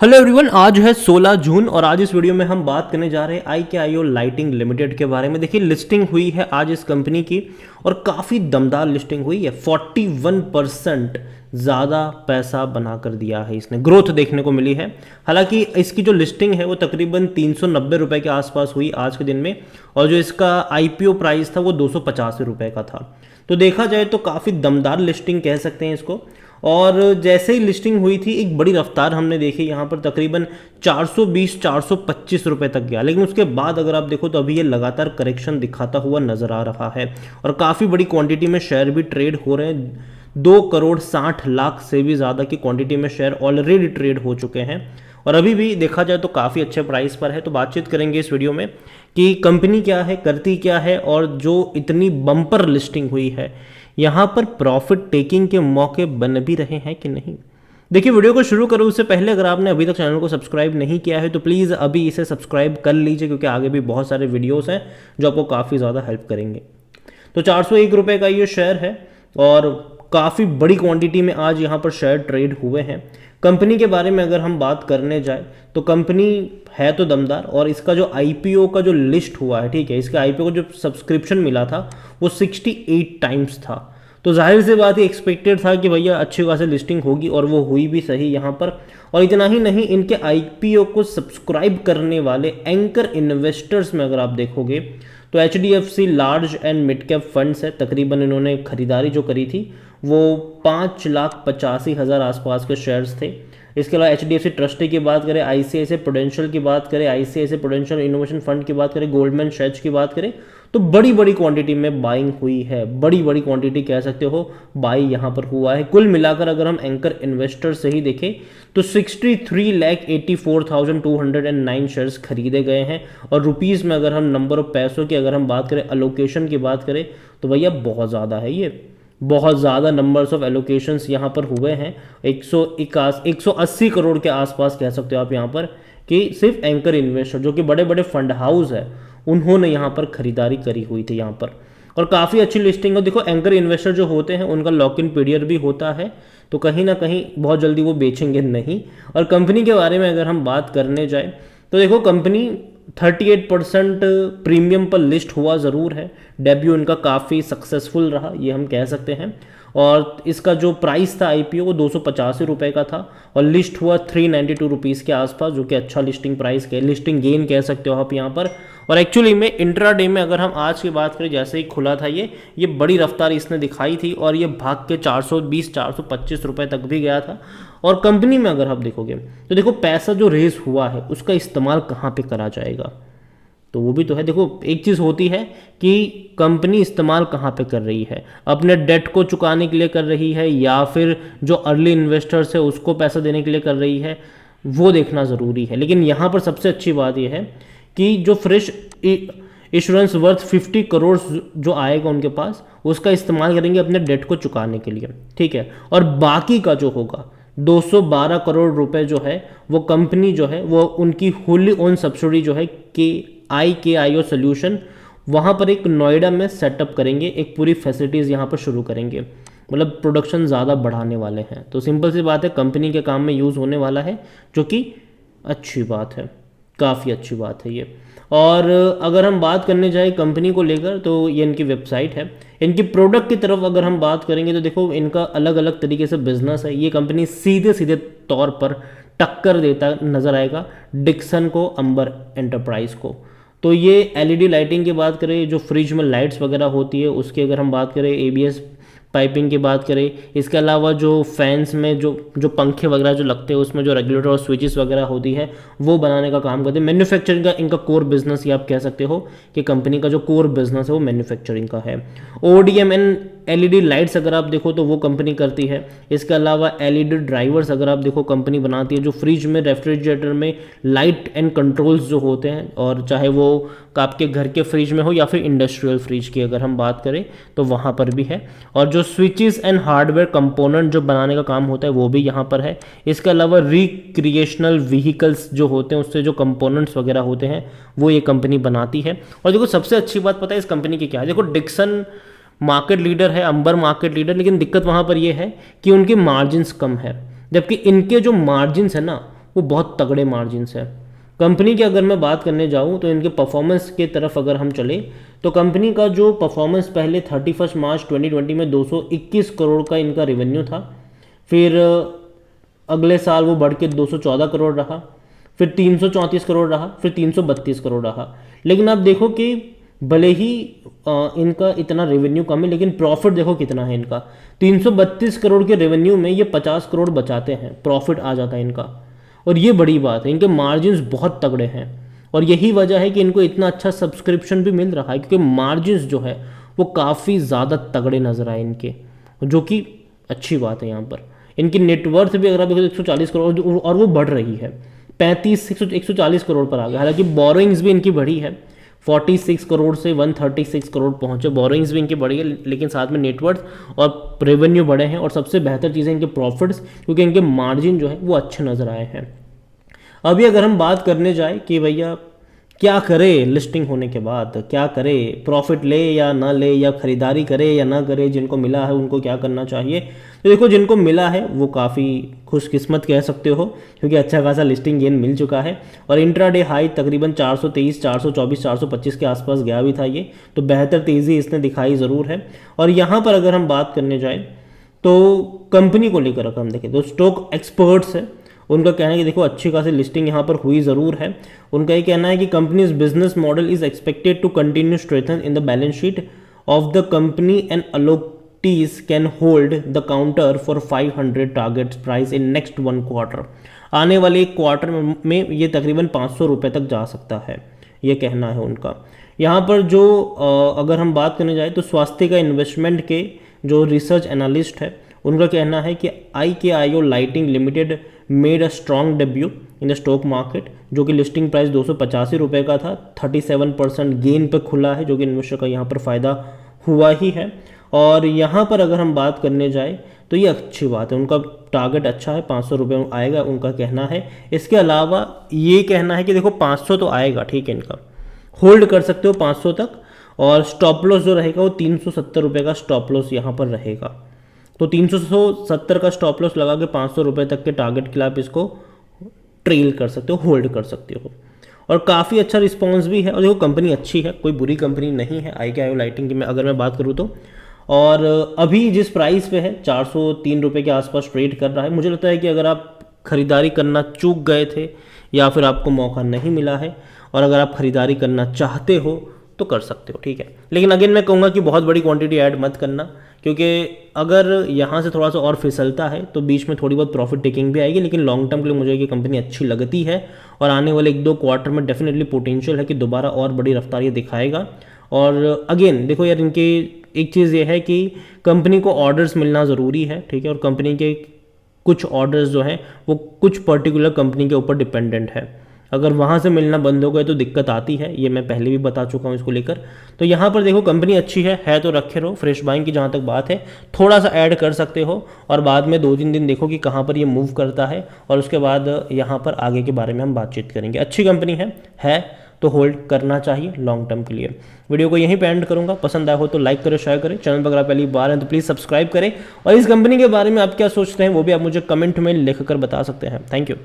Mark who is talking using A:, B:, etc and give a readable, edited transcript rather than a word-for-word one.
A: Hello everyone, आज है 16 जून और आज इस वीडियो में हम बात करने जा रहे हैं IKIO लाइटिंग लिमिटेड के बारे में। देखिए, लिस्टिंग हुई है आज इस कंपनी की और काफ़ी दमदार लिस्टिंग हुई है। 41% ज़्यादा पैसा बना कर दिया है इसने, ग्रोथ देखने को मिली है। हालांकि इसकी जो लिस्टिंग है वो तकरीबन 390 रुपये के आसपास हुई आज के दिन में, और जो इसका IPO प्राइस था वो 285 रुपये का था। तो देखा जाए तो काफ़ी दमदार लिस्टिंग कह सकते हैं इसको। और जैसे ही लिस्टिंग हुई थी एक बड़ी रफ्तार हमने देखी, यहाँ पर तकरीबन 420-425 रुपए तक गया, लेकिन उसके बाद अगर आप देखो तो अभी ये लगातार करेक्शन दिखाता हुआ नजर आ रहा है और काफ़ी बड़ी क्वांटिटी में शेयर भी ट्रेड हो रहे हैं। 2,60,00,000 से भी ज़्यादा की क्वांटिटी में शेयर ऑलरेडी ट्रेड हो चुके हैं और अभी भी देखा जाए तो काफ़ी अच्छे प्राइस पर है। तो बातचीत करेंगे इस वीडियो में कि कंपनी क्या है, करती क्या है, और जो इतनी बम्पर लिस्टिंग हुई है यहाँ पर प्रॉफिट टेकिंग के मौके बन भी रहे हैं कि नहीं। देखिए, वीडियो को शुरू करूँ उससे पहले अगर आपने अभी तक चैनल को सब्सक्राइब नहीं किया है तो प्लीज़ अभी इसे सब्सक्राइब कर लीजिए, क्योंकि आगे भी बहुत सारे वीडियोस हैं जो आपको काफ़ी ज़्यादा हेल्प करेंगे। तो 401 रुपये का ये शेयर है और काफ़ी बड़ी क्वांटिटी में आज यहाँ पर शेयर ट्रेड हुए हैं। कंपनी के बारे में अगर हम बात करने जाए तो कंपनी है तो दमदार, और इसका जो IPO का जो लिस्ट हुआ है, ठीक है, इसका IPO को जो सब्सक्रिप्शन मिला था वो 68 टाइम्स था। तो जाहिर सी बात ही एक्सपेक्टेड था कि भैया अच्छी खासी लिस्टिंग होगी, और वो हुई भी सही यहाँ पर। और इतना ही नहीं, इनके IPO को सब्सक्राइब करने वाले एंकर इन्वेस्टर्स में अगर आप देखोगे तो HDFC large and mid cap funds है। तकरीबन इन्होंने खरीदारी जो करी थी वो 5,85,000 आसपास के शेयर्स थे। इसके अलावा HDFC ट्रस्टी की बात करें, ICICI प्रूडेंशियल की बात करें, ICICI प्रूडेंशियल इनोवेशन फंड की बात करें, गोल्डमैन सैच्स की बात करें, तो बड़ी बड़ी क्वांटिटी में बाइंग हुई है। बड़ी बड़ी क्वांटिटी कह सकते हो बाई यहाँ पर हुआ है। कुल मिलाकर अगर हम एंकर इन्वेस्टर से ही देखें तो 63,84,209 शेयर्स खरीदे गए हैं। और रुपीज़ में अगर हम नंबर ऑफ पैसों की अगर हम बात करें, अलोकेशन की बात करें, तो भैया बहुत ज़्यादा है, ये बहुत ज़्यादा नंबर्स ऑफ एलोकेशंस यहाँ पर हुए हैं। 180 करोड़ के आसपास कह सकते हो आप यहाँ पर, कि सिर्फ एंकर इन्वेस्टर जो कि बड़े बड़े फंड हाउस है उन्होंने यहाँ पर खरीदारी करी हुई थी यहाँ पर। और काफ़ी अच्छी लिस्टिंग है। देखो, एंकर इन्वेस्टर जो होते हैं उनका लॉक इन पीरियड भी होता है, तो कहीं ना कहीं बहुत जल्दी वो बेचेंगे नहीं। और कंपनी के बारे में अगर हम बात करने जाए तो देखो, कंपनी 38% प्रीमियम पर लिस्ट हुआ ज़रूर है। डेब्यू इनका काफ़ी सक्सेसफुल रहा, ये हम कह सकते हैं। और इसका जो प्राइस था IPO वो 285 रुपये का था और लिस्ट हुआ 392 रुपीज़ के आसपास, जो कि अच्छा लिस्टिंग प्राइस के लिस्टिंग गेन कह सकते हो आप यहाँ पर। और एक्चुअली में इंट्राडे में अगर हम आज की बात करें, जैसे ही खुला था ये बड़ी रफ्तार इसने दिखाई थी और ये भाग के 420-425 रुपये तक भी गया था। और कंपनी में अगर आप देखोगे तो देखो, पैसा जो रेज हुआ है उसका इस्तेमाल कहाँ पे करा जाएगा, तो वो भी तो है। देखो, एक चीज़ होती है कि कंपनी इस्तेमाल कहाँ पे कर रही है, अपने डेट को चुकाने के लिए कर रही है या फिर जो अर्ली इन्वेस्टर्स है उसको पैसा देने के लिए कर रही है, वो देखना ज़रूरी है। लेकिन यहाँ पर सबसे अच्छी बात यह है कि जो फ्रेश इंश्योरेंस वर्थ 50 करोड़ जो आएगा उनके पास, उसका इस्तेमाल करेंगे अपने डेट को चुकाने के लिए, ठीक है। और बाकी का जो होगा 212 करोड़ रुपए जो है वो कंपनी जो है वो उनकी होली ओन सब्सिडी जो है कि IKIO सोल्यूशन, वहाँ पर एक नोएडा में सेटअप करेंगे, एक पूरी फैसिलिटीज़ यहाँ पर शुरू करेंगे, मतलब प्रोडक्शन ज़्यादा बढ़ाने वाले हैं। तो सिंपल सी बात है, कंपनी के काम में यूज़ होने वाला है, जो कि अच्छी बात है, काफ़ी अच्छी बात है ये। और अगर हम बात करने जाए कंपनी को लेकर तो ये इनकी वेबसाइट है। इनकी प्रोडक्ट की तरफ अगर हम बात करेंगे तो देखो, इनका अलग अलग तरीके से बिजनेस है। ये कंपनी सीधे सीधे तौर पर टक्कर देता नजर आएगा डिक्सन को, अंबर एंटरप्राइज को। तो ये LED लाइटिंग की बात करें, जो फ्रिज में लाइट्स वगैरह होती है उसकी अगर हम बात करें, ABS पाइपिंग की बात करें, इसके अलावा जो फैंस में जो पंखे वगैरह जो लगते हैं उसमें जो रेगुलेटर और स्विचेस वगैरह होती है वो बनाने का काम करते हैं। मैन्युफैक्चरिंग का इनका कोर बिजनेस, ये आप कह सकते हो कि कंपनी का जो कोर बिजनेस है वो मैन्युफैक्चरिंग का है। ODM एंड LED लाइट्स अगर आप देखो तो वो कंपनी करती है। इसके अलावा LED ड्राइवर्स अगर आप देखो कंपनी बनाती है, जो फ्रिज में, रेफ्रिजरेटर में लाइट एंड कंट्रोल्स जो होते हैं, और चाहे वो आपके घर के फ्रिज में हो या फिर इंडस्ट्रियल फ्रिज की अगर हम बात करें तो वहाँ पर भी है। और जो स्विचेस एंड हार्डवेयर कंपोनेंट जो बनाने का काम होता है वो भी यहाँ पर है। इसके अलावा रिक्रिएशनल व्हीकल्स जो होते हैं उससे जो कंपोनेंट्स वगैरह होते हैं वो ये कंपनी बनाती है। और देखो, सबसे अच्छी बात पता है इस कंपनी की क्या है। देखो, डिक्सन मार्केट लीडर है, अंबर मार्केट लीडर, लेकिन दिक्कत वहाँ पर ये है कि उनके मार्जिन्स कम है, जबकि इनके जो मार्जिन्स है ना वो बहुत तगड़े मार्जिन्स है। कंपनी की अगर मैं बात करने जाऊँ तो इनके परफॉर्मेंस के तरफ अगर हम चले तो कंपनी का जो परफॉर्मेंस पहले 31 मार्च 2020 में 221 करोड़ का इनका रेवेन्यू था, फिर अगले साल वो बढ़ के 214 करोड़ रहा, फिर 334 करोड़ रहा, फिर 332 करोड़ रहा। लेकिन आप देखो कि भले ही इनका इतना रेवेन्यू कम है लेकिन प्रॉफिट देखो कितना है इनका। 332 करोड़ के रेवेन्यू में ये 50 करोड़ बचाते हैं, प्रॉफिट आ जाता है इनका। और ये बड़ी बात है, इनके मार्जिन्स बहुत तगड़े हैं और यही वजह है कि इनको इतना अच्छा सब्सक्रिप्शन भी मिल रहा है, क्योंकि मार्जिन्स जो है वो काफ़ी ज़्यादा तगड़े नजर आए इनके, जो कि अच्छी बात है। यहाँ पर इनकी नेटवर्थ भी अगर आप देखो 140 करोड़ और वो बढ़ रही है, 140 करोड़ पर आ गया। हालांकि बोरोइंग्स भी इनकी बढ़ी है, 46 करोड़ से 136 करोड़ पहुंचे, बोरोइंग्स भी इनकी बढ़ी है, लेकिन साथ में नेटवर्थ और रेवेन्यू बढ़े हैं। और सबसे बेहतर चीज़ है इनके प्रॉफिट्स, क्योंकि इनके मार्जिन जो है वो अच्छे नज़र आए हैं। अभी अगर हम बात करने जाए कि भैया क्या करे लिस्टिंग होने के बाद, क्या करे, प्रॉफिट ले या ना ले, या खरीदारी करे या ना करे, जिनको मिला है उनको क्या करना चाहिए। तो देखो, जिनको मिला है वो काफ़ी खुशकिस्मत कह सकते हो, क्योंकि अच्छा खासा लिस्टिंग गेन मिल चुका है और इंट्राडे हाई तकरीबन 423, 424, 425 के आसपास गया भी था ये, तो बेहतर तेज़ी इसने दिखाई ज़रूर है। और यहाँ पर अगर हम बात करने जाए तो कंपनी को लेकर अगर हम देखें तो स्टॉक एक्सपर्ट्स है, उनका कहना है कि देखो अच्छी खासी लिस्टिंग यहाँ पर हुई ज़रूर है। उनका ये कहना है कि company's business model is expected to continue strengthen in the balance sheet of the company and अलोटीज can hold the counter for 500 target price in next 1 quarter. आने वाले एक क्वार्टर में ये तकरीबन 500 रुपये तक जा सकता है, ये कहना है उनका। यहाँ पर जो अगर हम बात करने जाए तो स्वास्थ्य का इन्वेस्टमेंट के जो रिसर्च एनालिस्ट है, उनका कहना है कि IKIO lighting limited made a strong debut in the stock market, जो कि लिस्टिंग प्राइस 285 रुपये का था, 37% गेन पर खुला है, जो कि इन्वेस्टर का यहाँ पर फ़ायदा हुआ ही है। और यहाँ पर अगर हम बात करने जाए तो ये अच्छी बात है, उनका टारगेट अच्छा है, 500 रुपये आएगा उनका कहना है। इसके अलावा ये कहना है कि देखो 500 तो आएगा, ठीक है, इनका होल्ड कर सकते हो 500 तक, और स्टॉप लॉस जो रहेगा वो 370 रुपये का स्टॉप लॉस यहाँ पर रहेगा। तो 370 का स्टॉप लॉस लगा के 500 रुपये तक के टारगेट के लिए आप इसको ट्रेल कर सकते हो, होल्ड कर सकते हो। और काफ़ी अच्छा रिस्पॉन्स भी है, और देखो कंपनी अच्छी है, कोई बुरी कंपनी नहीं है IKIO लाइटिंग की अगर मैं बात करूँ तो। और अभी जिस प्राइस पे है 403 रुपये के आसपास ट्रेड कर रहा है। मुझे लगता है कि अगर आप खरीदारी करना चूक गए थे या फिर आपको मौका नहीं मिला है और अगर आप खरीदारी करना चाहते हो तो कर सकते हो, ठीक है। लेकिन अगेन मैं कहूँगा कि बहुत बड़ी क्वांटिटी ऐड मत करना, क्योंकि अगर यहाँ से थोड़ा सा और फिसलता है तो बीच में थोड़ी बहुत प्रॉफिट टेकिंग भी आएगी। लेकिन लॉन्ग टर्म के लिए मुझे ये कंपनी अच्छी लगती है और आने वाले 1-2 क्वार्टर में डेफिनेटली पोटेंशियल है कि दोबारा और बड़ी रफ्तार ये दिखाएगा। और अगेन देखो यार, इनकी एक चीज़ ये है कि कंपनी को ऑर्डर्स मिलना ज़रूरी है, ठीक है, और कंपनी के कुछ ऑर्डर्स जो हैं वो कुछ पर्टिकुलर कंपनी के ऊपर डिपेंडेंट है। अगर वहाँ से मिलना बंद हो गए तो दिक्कत आती है, ये मैं पहले भी बता चुका हूँ इसको लेकर। तो यहाँ पर देखो कंपनी अच्छी है तो रखे रहो। फ्रेश बाइंग की जहाँ तक बात है थोड़ा सा ऐड कर सकते हो और बाद में 2-3 दिन देखो कि कहाँ पर ये मूव करता है, और उसके बाद यहाँ पर आगे के बारे में हम बातचीत करेंगे। अच्छी कंपनी है तो होल्ड करना चाहिए लॉन्ग टर्म के लिए। वीडियो को यहीं पे एंड करूंगा, पसंद आया हो तो लाइक करें, शेयर करें, चैनल पर अगर आप पहली बार हैं तो प्लीज़ सब्सक्राइब करें, और इस कंपनी के बारे में आप क्या सोचते हैं वो भी आप मुझे कमेंट में लिख कर बता सकते हैं। Thank you.